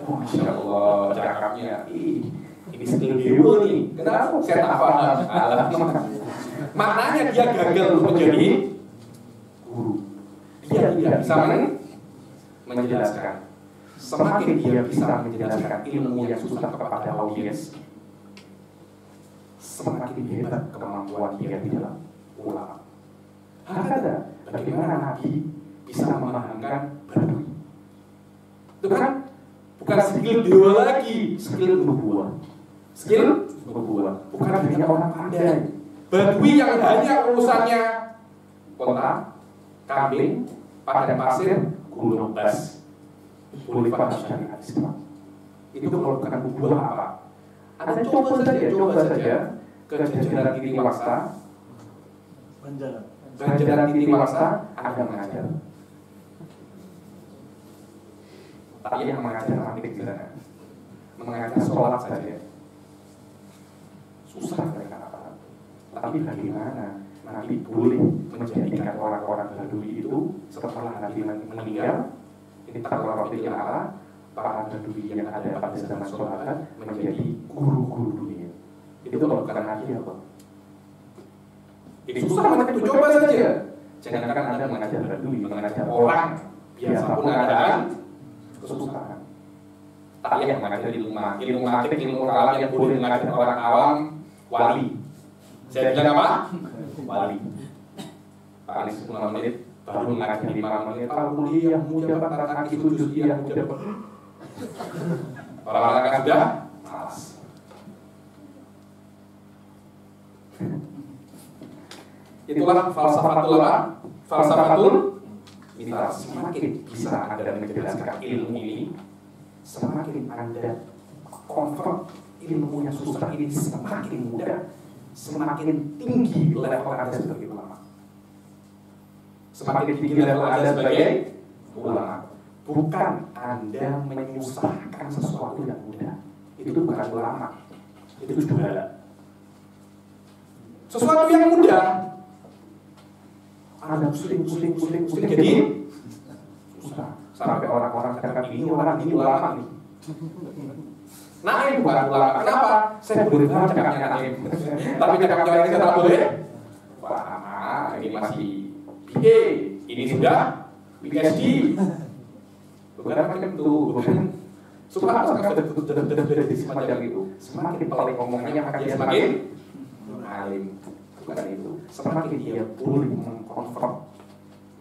Masya Allah, cakapnya ini skill dewa nih. Kenapa? Saya tak paham. Maknanya dia gagal menjadi guru. Dia tidak bisa menjelaskan. Semakin dia bisa menjelaskan ilmu yang susah kepada audiens, semakin hebat kemampuan dia di dalam ulama. Hakada, bagaimana Nabi bisa memahamkan Badui? Itu kan bukan skill dewa lagi, skill nubuwah. Skill nubuwah, bukan hanya orang pandai. Badui yang hanya urusannya kota, kambing, padang pasir, gunung bas, boleh paham syariat Islam. Itu kalau bukan nubuwah apa? Anda coba saja ke jajaran Titi Wasta, jajaran Titi Wasta, Anda mengajar. Tapi yang mengajar praktik di sana, mengajar sholat saja, susah mereka apa. Tapi bagaimana Nabi boleh menjadikan orang-orang Badui itu setelah Nabi meninggal, ini takwa Rabbul A'la, para Badui yang ada pada zaman sahabat menjadi guru-guru dunia. Itu kalau bukan Nabi apa? Ini susah banget itu, coba saja. Jangankan Anda mengajar Badui, mengajar orang biasa pun keadaan kesusahan. Tak yang mengajar ilmu mantik, ilmu kalam yang boleh mengajar orang awam, wali. Saya bilang apa? Wali. Paling 10 menit baru ngaji 5 menit, al-muliyah, mujabatan, kaki sujud, iya, mujabat. Orang-orang kan sudah malas. Itulah falsafatul apa? Falsafatul mitas. Semakin bisa Anda menjelaskan ilmu ini, semakin Anda confirm ilmu yang susah ini semakin mudah, semakin tinggi level Anda sebagai ulama. Semakin tinggi level Anda sebagai ulama. Bukan Anda menyusahkan sesuatu yang mudah. Itu bukan ulama. Itu jualan. Sesuatu yang mudah Anda pusing jadi susah. Sampai orang-orang katakan ini orang ini ulama nih. Naim bukan ulama. Kenapa? Saya boleh baca cakapnya Naim. Tapi cakapnya orang ini tidak boleh. Wah, ini masih BA. Ini sudah PhD. Bukan macam itu. Supaya sudah di semacam itu. Semakin paling ngomongnya akan dia semakin alim. Bukan itu. Semakin dia boleh mengkonfirm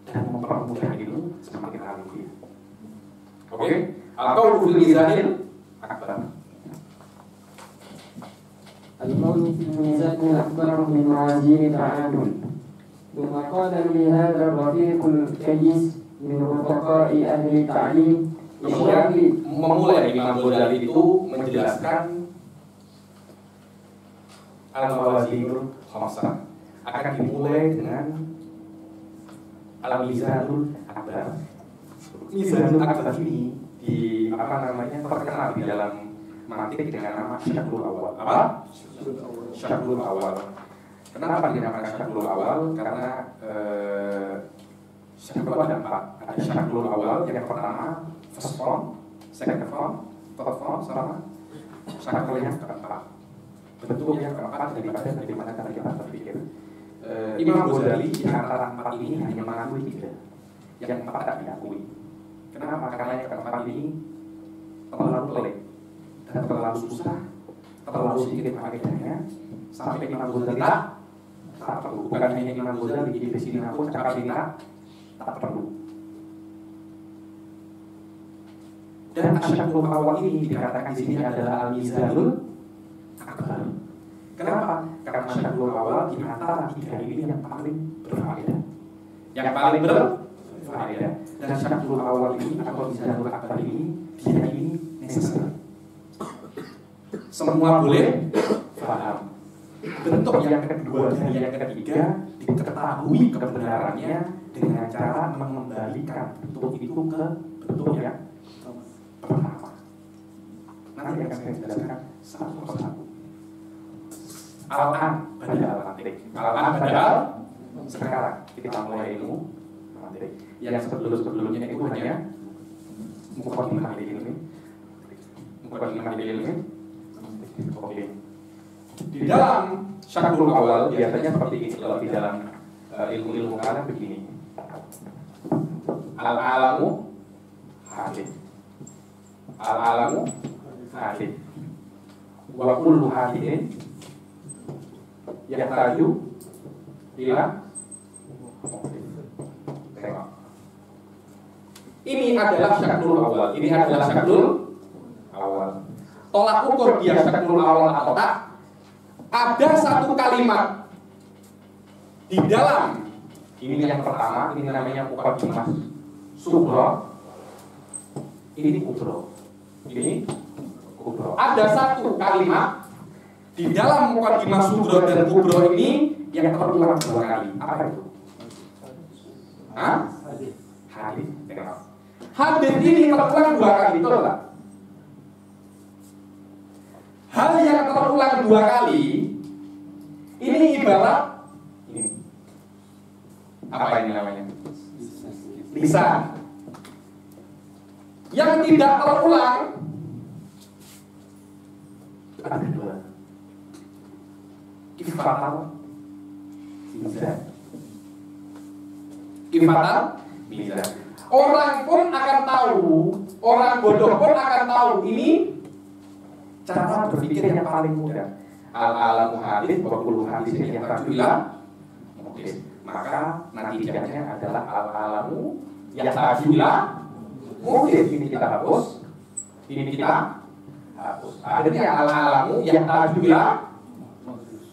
dan mempermudah itu, semakin alim dia. Oke? Atau fil mizanil akbar. القول في الميزان أكبر من موازين تعادل. ثم قال لي هذا الرفيق الكيس من رفقاء أهل التعليم. Kemudian memulai Imam Ghazali itu menjelaskan al-mawazinul khamsah akan dimulai dengan al-mizanul akbar. Mizanul akbar ini di terkenal di dalam mantik dengan nama Syakrul Awal. Apa? Syakrul Awal. Kenapa dinamakan Syakrul Awal? Karena Syakrul ada 4. Ada Syakrul Awal yang pertama, first form, second form, third form, sama Syakrul yang keempat. Bentuk yang keempat daripada cara kita berpikir. Imam Ghazali di antara 4 ini hanya mengakui 3. Yang 4 tidak diakui. Kenapa? Karena yang keempat ini terlalu pelik dan terlalu susah, terlalu sedikit faedahnya, sampai Imam Ghazali tak perlu. Bukan hanya Imam Ghazali, di sini aku cakap ini tak perlu. Dan Asyakrul Awal ini dikatakan di sini adalah al-mizanul akbar. Kenapa? Karena Asyakrul Awal di antara 3 ini yang paling berfaedah. Yang paling berfaedah. Dan Asyakrul Awal ini atau mizanul akbar ini, dia ini necessary. Semua boleh paham. Bentuk yang kedua dan yang ketiga diketahui kebenarannya dengan cara mengembalikan bentuk itu ke bentuk yang pertama. Nanti akan saya jelaskan satu persatu. Al-an badal mantik. Al-an badal sekarang kita mulai ilmu mantik. Yang sebelumnya itu hanya muqaddimah ilmi. Muqaddimah ilmi. Oke. Di dalam Syakrul Awal biasanya seperti ini. Kalau di dalam ilmu-ilmu kalam begini. Al-alamu hadith. Al-alamu hadith. Wa kullu hadithin yahtaju ila. Ini adalah Syakrul Awal. Ini adalah Syakrul Awal. Tolak ukur dia Syakrul Awal atau tak, ada satu kalimat di dalam ini yang pertama, ini namanya muqaddimah sughra, ini kubro, ini kubro. Ada satu kalimat di dalam muqaddimah sughra dan kubro ini yang terulang 2 kali. Apa itu? Hadis. Hadis ini terulang 2 kali, betul tak? Hal yang terulang 2 kali ini ibarat ini. Apa ini namanya? Lisan. Yang tidak terulang ada 2. Kifatal mizan. Kifatal mizan. Orang pun akan tahu, orang bodoh pun akan tahu ini cara berpikir yang paling mudah. Al-alamu hadis wa kullu hadisin yahtaju ila. Oke. maka natijahnya adalah al-alamu yahtaju ila mudin. Ini kita hapus, ini kita hapus. Akhirnya al-alamu yahtaju ila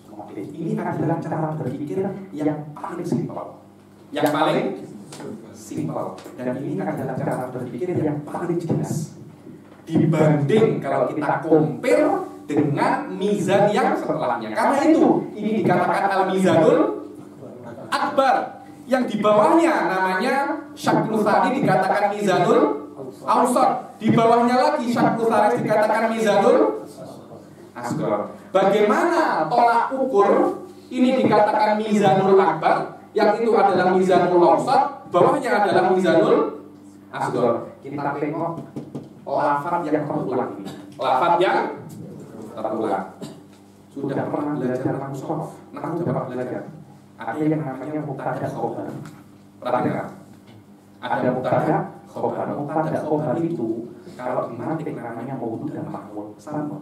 mudin. Ini adalah cara berpikir yang paling simpel, yang paling simpel, dan ini adalah cara berpikir yang paling jelas dibanding kalau kita compare dengan mizan yang setelahnya. Karena itu ini dikatakan al-mizanul akbar. Yang di bawahnya namanya syaklul tsani dikatakan mizanul awsat. Di bawahnya lagi syaklul tsalits dikatakan mizanul asghar. Bagaimana tolak ukur ini dikatakan mizanul akbar, yang itu adalah mizanul awsat, bawahnya adalah mizanul asghar. Kita tengok lafaz yang terulang ini. Lafaz yang terulang. Sudah pernah belajar mushaf? Nah, sudah pernah belajar. Ada yang namanya mubtada khobar. Pernah dengar? Ada mubtada khobar. Mubtada khobar itu kalau dimatik namanya maudhu dan mahmul. Sama.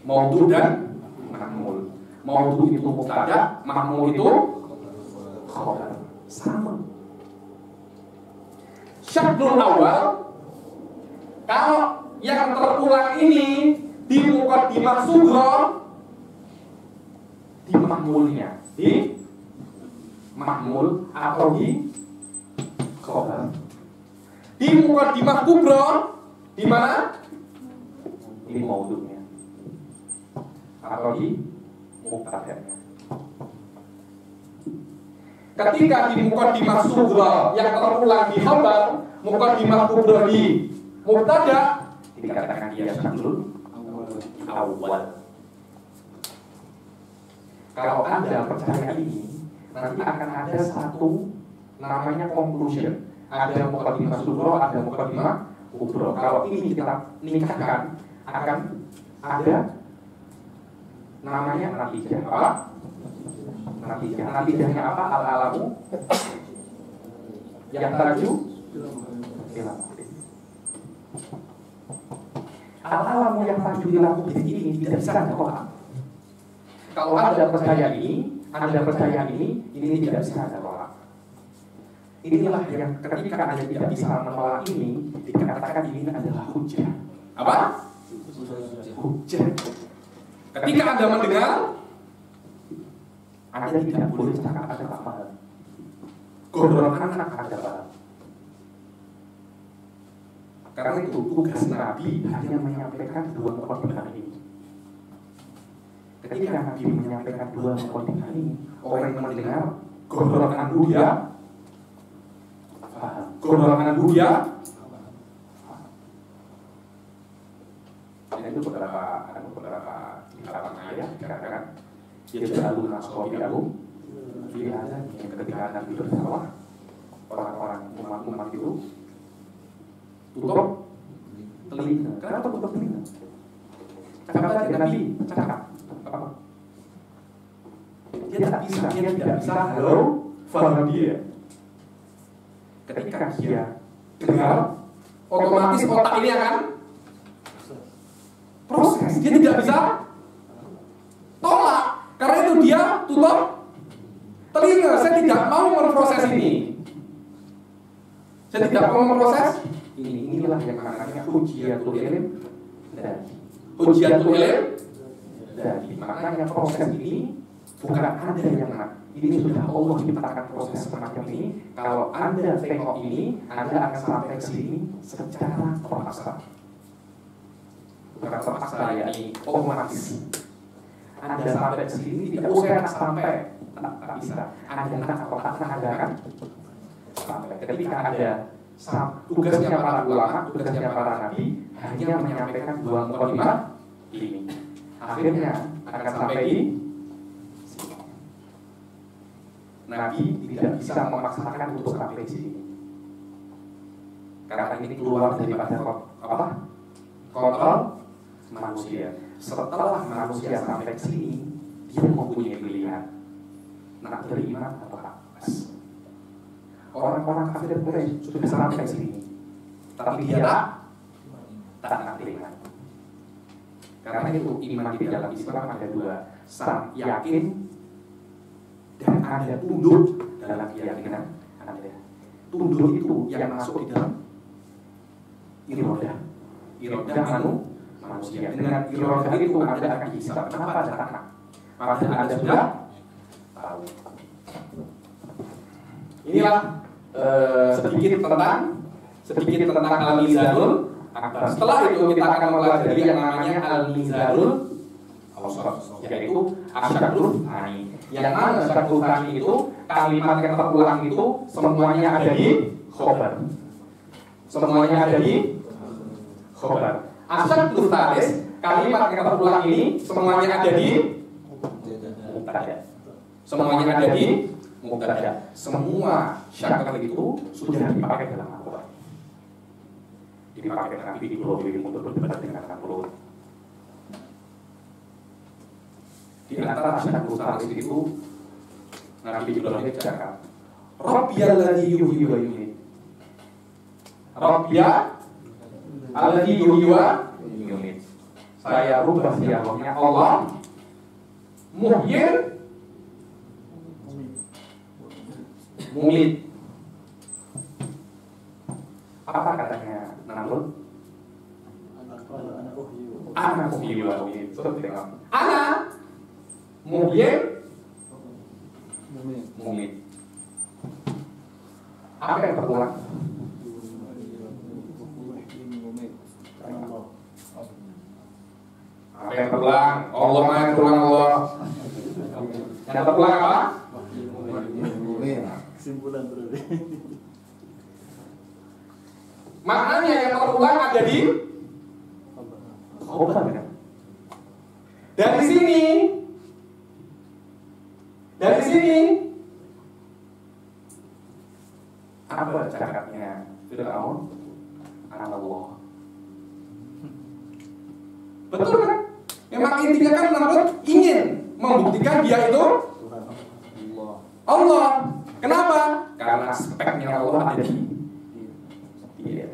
Maudhu dan mahmul. Maudhu itu mubtada, mahmul itu khobar. Sama. Syaklul awal, kalau yang terulang ini di muqaddimah sughra, di mahmulnya, di mahmul atau di khobar. Di muqaddimah kubra, di mana? Di maudhunya atau di mubtada'nya. Ketika di muqaddimah sughra yang terulang di khabar, muqaddimah kubra di mubtada, dikatakan dia syaklul awal. Kalau Anda percaya ini, nanti akan ada satu namanya conclusion. Ada muqaddimah sughra, ada muqaddimah kubra. Kalau ini kita nikahkan, akan ada namanya natijah. Apa? Natijah. Natijahnya apa? Al-alamu yahtaju ila mudin. Al-alamu yahtaju ila mudin ini tidak bisa Anda tolak. Kalau Anda percaya ini, ini tidak bisa Anda tolak. Inilah yang ketika Anda tidak bisa menolak ini, dikatakan ini adalah hujjah. Apa? Hujjah. Ketika Anda mendengar, Anda tidak boleh cakap Anda tak paham. Gondrong anak Anda paham. Karena itu tugas Nabi hanya menyampaikan dua muqaddimah ini. Ketika Nabi menyampaikan dua muqaddimah ini, orang yang mendengar gondrongan dia paham. Gondrongan dia dan itu beberapa ayat dikatakan yaj'aluna asabi'ahum fi adhan, yang ketika Nabi berdakwah, orang-orang umat itu tutup telinga. Kenapa tutup telinga? Cakap saja Nabi, cakap. Apa? Dia tidak bisa halo, faham dia. Ketika dia dengar, otomatis otak ini akan proses. Dia tidak bisa tolak. Karena itu dia tutup telinga. Saya tidak mau memproses ini. Saya tidak mau memproses ini. Inilah yang namanya hujjatul ilm dan hujjatul ilm. Jadi makanya proses ini bukan Anda yang ini sudah Allah ciptakan proses semacam ini. Kalau Anda tengok ini, Anda akan sampai ke sini secara terpaksa. Bukan terpaksa, yakni otomatis. Anda sampai ke sini tidak usah sampai, tak bisa. Anda nak Anda akan sampai. Ketika ada tugasnya para ulama, tugasnya para nabi hanya menyampaikan dua muqaddimah ini. Akhirnya akan sampai di sini. Nabi tidak bisa memaksakan untuk sampai di sini. Karena ini keluar daripada kontrol manusia. Setelah manusia sampai ke sini, dia mempunyai pilihan. Nak beriman atau tak. Orang-orang kafir Quraisy sudah sampai ke sini, tapi dia tak nak beriman. Karena itu iman di dalam Islam ada dua, yakin Anda tunduk dalam keyakinan Anda. Tunduk itu yang masuk di dalam irodah manusia. Dengan irodah itu Anda akan dihisab. Kenapa Anda takut? Padahal Anda sudah tahu. Inilah sedikit tentang Al-Mizanul Akbar. Setelah itu kita akan mempelajari yang namanya Al-Mizanul Awsat, yaitu Asyadul Thani. Yang mana Asyadul Thani itu kalimat yang terulang itu semuanya ada di khobar. Asyadul Thalis, kalimat yang terulang ini semuanya ada di mubtada. Semua syakal itu sudah dipakai dalam Al-Quran. Dipakai Nabi Ibrahim untuk berdebat dengan Namrud. Di antara syakal Thalis itu Nabi Ibrahim bercakap, Rabbiyalladzi yuhyi wa yumiit. Rabbiyalladzi yuhyi wa yumiit. Saya rubah dialognya Allah muhyin mumit. Apa katanya Namrud? Ana muhyi wa mumit. Ana muhyin mumit. Apa yang berulang? Apa yang berulang? Allah yang berulang Allah. Yang berulang apa? Kesimpulan berarti. Maknanya yang terulang ada di khobar kan? Dari sini apa cakapnya Fir'aun? Allah. betul kan? Memang intinya kan Namrud ingin membuktikan dia itu Allah. Kenapa? Karena speknya Allah ada di dia.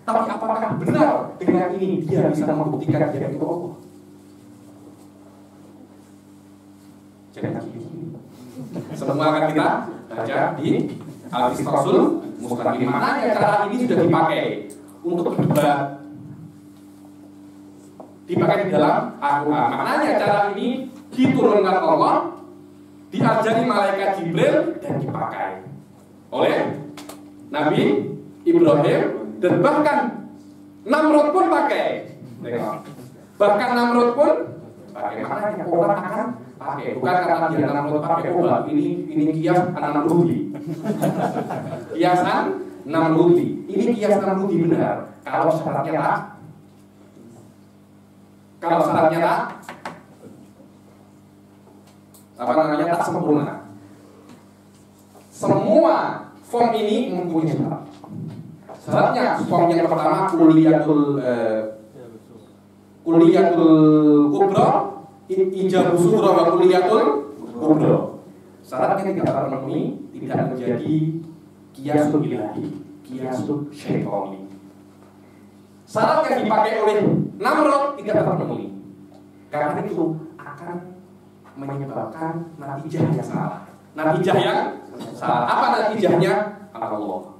Tapi apakah benar dengan ini dia bisa membuktikan dia itu Allah? Jangan begini. Semua akan kita baca di Al-Istasul Mustaqim. Maknanya cara ini sudah dipakai untuk berdebat. Dipakai di dalam Al-Quran. Maknanya cara ini diturunkan Allah, diajari malaikat Jibril dan dipakai oleh Nabi Ibrahim, dan bahkan Namrud pun pakai. Bahkan Namrud pun pakai. Maknanya orang akan pakai. Bukan karena dia Namrud pakai obat. Ini kias Namrudi. Kiasan Namrudi. Ini kias Namrudi benar. Kalau syaratnya tak tak sempurna. Semua form ini mempunyai syarat. Syaratnya form yang pertama kuliyatul kubra, ijabah sughra wa kuliyatul kubra. Syaratnya tidak terpenuhi, tidak menjadi qiyasul ilahi, qiyasul syaitani. Syarat yang dipakai oleh Namrud tidak terpenuhi. Karena itu akan menyebabkan natijah yang salah. Natijah yang salah. Apa natijahnya? Allah.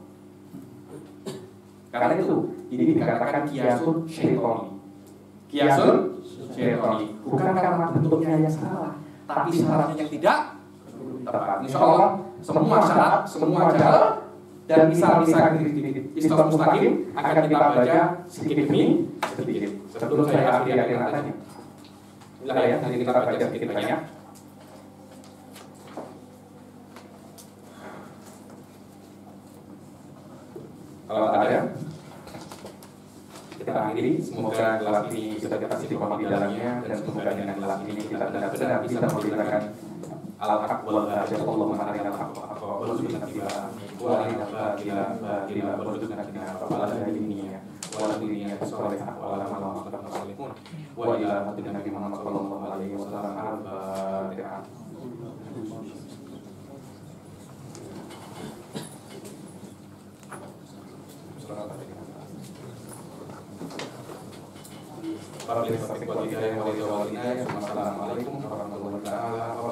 Karena itu ini dikatakan qiyasul syaitani. Qiyasul syaitani. Bukan karena bentuknya yang salah, tapi syaratnya yang tidak tepat. Insyaallah semua syarat, semua cara dan misal-misal Istiqomah Mustaqim akan kita baca sedikit demi sedikit. Sebelum saya akhiri tadi. Inilah ya, nanti kita baca sedikit banyak. Kalau ada, kita akhiri. Semoga kelas ini bisa kita istiqomah di dalamnya, dan semoga dengan kelas ini kita benar-benar bisa memberitakan al-haq wal batil. Allahumma arina al-haq wa warzuqna ittiba'ah wa arina al-batila batila wa warzuqna ijtinaba wa la ilaha wa la ilaha salihah wa la ilaha salihun wa ila hadina nabi Muhammad sallallahu alaihi wasallam al-fatihah. Assalamualaikum warahmatullahi wabarakatuh.